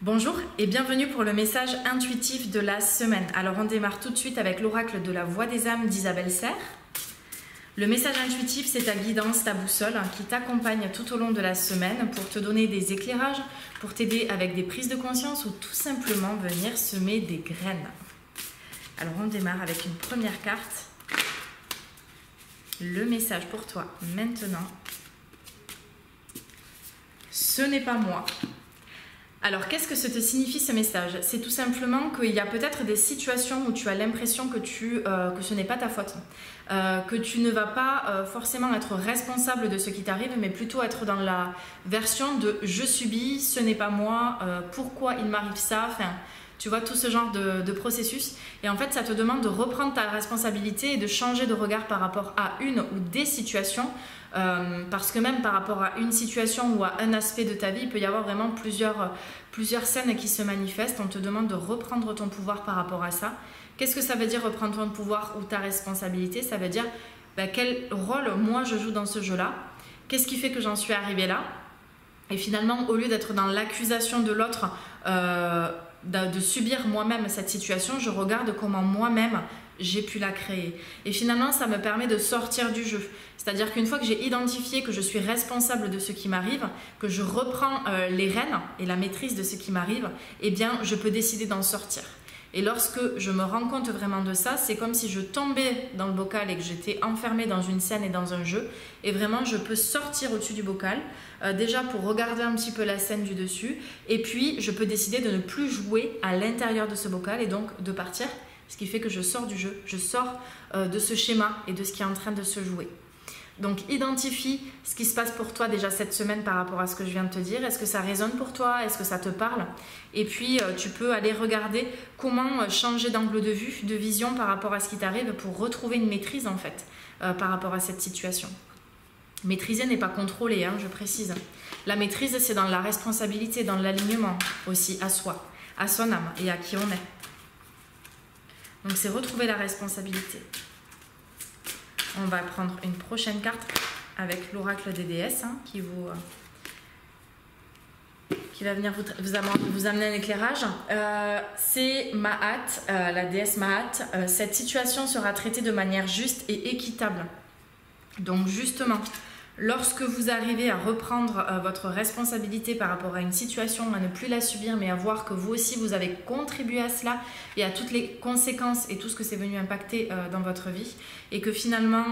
Bonjour et bienvenue pour le message intuitif de la semaine. Alors on démarre tout de suite avec l'oracle de la voix des âmes d'Isabelle Serre. Le message intuitif, c'est ta guidance, ta boussole qui t'accompagne tout au long de la semaine pour te donner des éclairages, pour t'aider avec des prises de conscience ou tout simplement venir semer des graines. Alors on démarre avec une première carte. Le message pour toi maintenant. Ce n'est pas moi. Alors, qu'est-ce que ça te signifie ce message? C'est tout simplement qu'il y a peut-être des situations où tu as l'impression que ce n'est pas ta faute, que tu ne vas pas forcément être responsable de ce qui t'arrive, mais plutôt être dans la version de « je subis, ce n'est pas moi, pourquoi il m'arrive ça ?» Enfin, tu vois, tout ce genre de processus. Et en fait, ça te demande de reprendre ta responsabilité et de changer de regard par rapport à une ou des situations. Parce que même par rapport à une situation ou à un aspect de ta vie, il peut y avoir vraiment plusieurs scènes qui se manifestent. On te demande de reprendre ton pouvoir par rapport à ça. Qu'est-ce que ça veut dire reprendre ton pouvoir ou ta responsabilité? Ça veut dire quel rôle moi je joue dans ce jeu-là? Qu'est-ce qui fait que j'en suis arrivée là? Et finalement, au lieu d'être dans l'accusation de l'autre, de subir moi-même cette situation, je regarde comment moi-même j'ai pu la créer. Et finalement, ça me permet de sortir du jeu. C'est-à-dire qu'une fois que j'ai identifié que je suis responsable de ce qui m'arrive, que je reprends les rênes et la maîtrise de ce qui m'arrive, eh bien, je peux décider d'en sortir. Et lorsque je me rends compte vraiment de ça, c'est comme si je tombais dans le bocal et que j'étais enfermée dans une scène et dans un jeu. Et vraiment, je peux sortir au-dessus du bocal, déjà pour regarder un petit peu la scène du dessus. Et puis, je peux décider de ne plus jouer à l'intérieur de ce bocal et donc de partir. Ce qui fait que je sors du jeu, je sors de ce schéma et de ce qui est en train de se jouer. Donc identifie ce qui se passe pour toi déjà cette semaine par rapport à ce que je viens de te dire. Est-ce que ça résonne pour toi? Est-ce que ça te parle? Et puis tu peux aller regarder comment changer d'angle de vue, de vision par rapport à ce qui t'arrive pour retrouver une maîtrise en fait par rapport à cette situation. Maîtriser n'est pas contrôler, je précise. La maîtrise, c'est dans la responsabilité, dans l'alignement aussi à soi, à son âme et à qui on est. Donc c'est retrouver la responsabilité. On va prendre une prochaine carte avec l'oracle des déesses qui va venir vous amener un éclairage. C'est Maat, la déesse Maat. Cette situation sera traitée de manière juste et équitable. Donc justement, lorsque vous arrivez à reprendre votre responsabilité par rapport à une situation, à ne plus la subir, mais à voir que vous aussi vous avez contribué à cela et à toutes les conséquences et tout ce que c'est venu impacter dans votre vie, et que finalement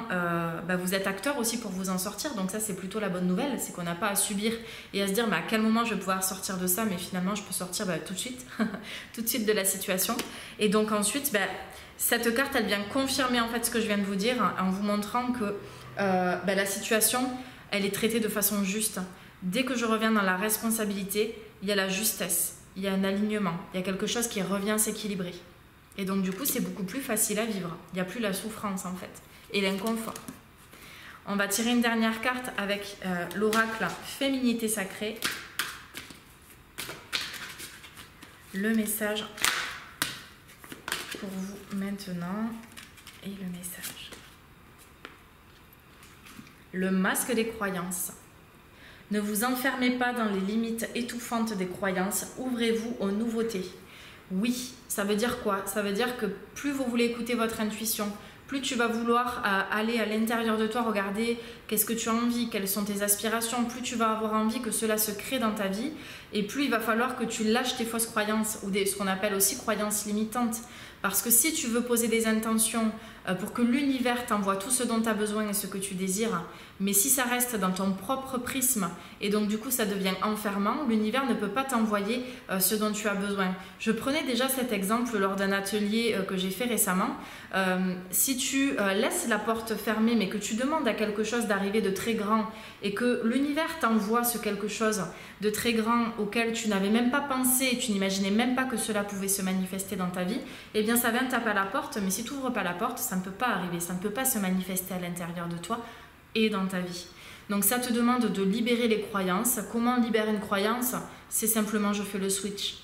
vous êtes acteur aussi pour vous en sortir. Donc ça, c'est plutôt la bonne nouvelle, c'est qu'on n'a pas à subir et à se dire à quel moment je vais pouvoir sortir de ça, mais finalement je peux sortir tout de suite, tout de suite de la situation. Et donc ensuite, cette carte, elle vient confirmer en fait ce que je viens de vous dire en vous montrant que la situation, elle est traitée de façon juste. Dès que je reviens dans la responsabilité, il y a la justesse, il y a un alignement, il y a quelque chose qui revient s'équilibrer. Et donc du coup, c'est beaucoup plus facile à vivre. Il n'y a plus la souffrance en fait et l'inconfort. On va tirer une dernière carte avec l'oracle Féminité Sacrée. Le message pour vous maintenant et le message. Le masque des croyances. Ne vous enfermez pas dans les limites étouffantes des croyances, ouvrez-vous aux nouveautés. Oui, ça veut dire quoi? Ça veut dire que plus vous voulez écouter votre intuition, plus tu vas vouloir aller à l'intérieur de toi, regarder qu'est-ce que tu as envie, quelles sont tes aspirations, plus tu vas avoir envie que cela se crée dans ta vie, et plus il va falloir que tu lâches tes fausses croyances, ou ce qu'on appelle aussi croyances limitantes. Parce que si tu veux poser des intentions pour que l'univers t'envoie tout ce dont tu as besoin et ce que tu désires, mais si ça reste dans ton propre prisme et donc du coup ça devient enfermant, l'univers ne peut pas t'envoyer ce dont tu as besoin. Je prenais déjà cet exemple lors d'un atelier que j'ai fait récemment. Si tu laisses la porte fermée mais que tu demandes à quelque chose d'arriver de très grand et que l'univers t'envoie ce quelque chose de très grand auquel tu n'avais même pas pensé et tu n'imaginais même pas que cela pouvait se manifester dans ta vie, eh bien ça vient taper à la porte, mais si tu n'ouvres pas la porte, ça ne peut pas arriver, ça ne peut pas se manifester à l'intérieur de toi et dans ta vie. Donc ça te demande de libérer les croyances. Comment libérer une croyance? C'est simplement je fais le switch.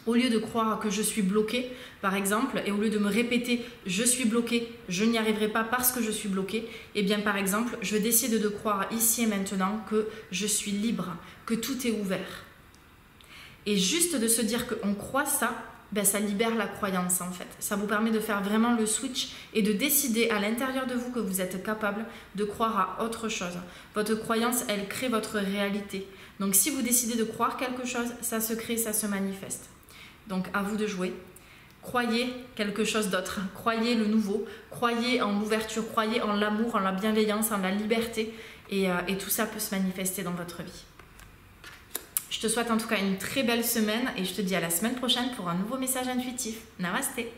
Au lieu de croire que je suis bloqué, par exemple, et au lieu de me répéter « je suis bloqué, je n'y arriverai pas parce que je suis bloqué », eh bien par exemple, je décide de croire ici et maintenant que je suis libre, que tout est ouvert. Et juste de se dire qu'on croit ça, ben ça libère la croyance en fait. Ça vous permet de faire vraiment le switch et de décider à l'intérieur de vous que vous êtes capable de croire à autre chose. Votre croyance, elle crée votre réalité. Donc si vous décidez de croire quelque chose, ça se crée, ça se manifeste. Donc à vous de jouer. Croyez quelque chose d'autre. Croyez le nouveau. Croyez en l'ouverture. Croyez en l'amour, en la bienveillance, en la liberté. Et tout ça peut se manifester dans votre vie. Je te souhaite en tout cas une très belle semaine et je te dis à la semaine prochaine pour un nouveau message intuitif. Namasté!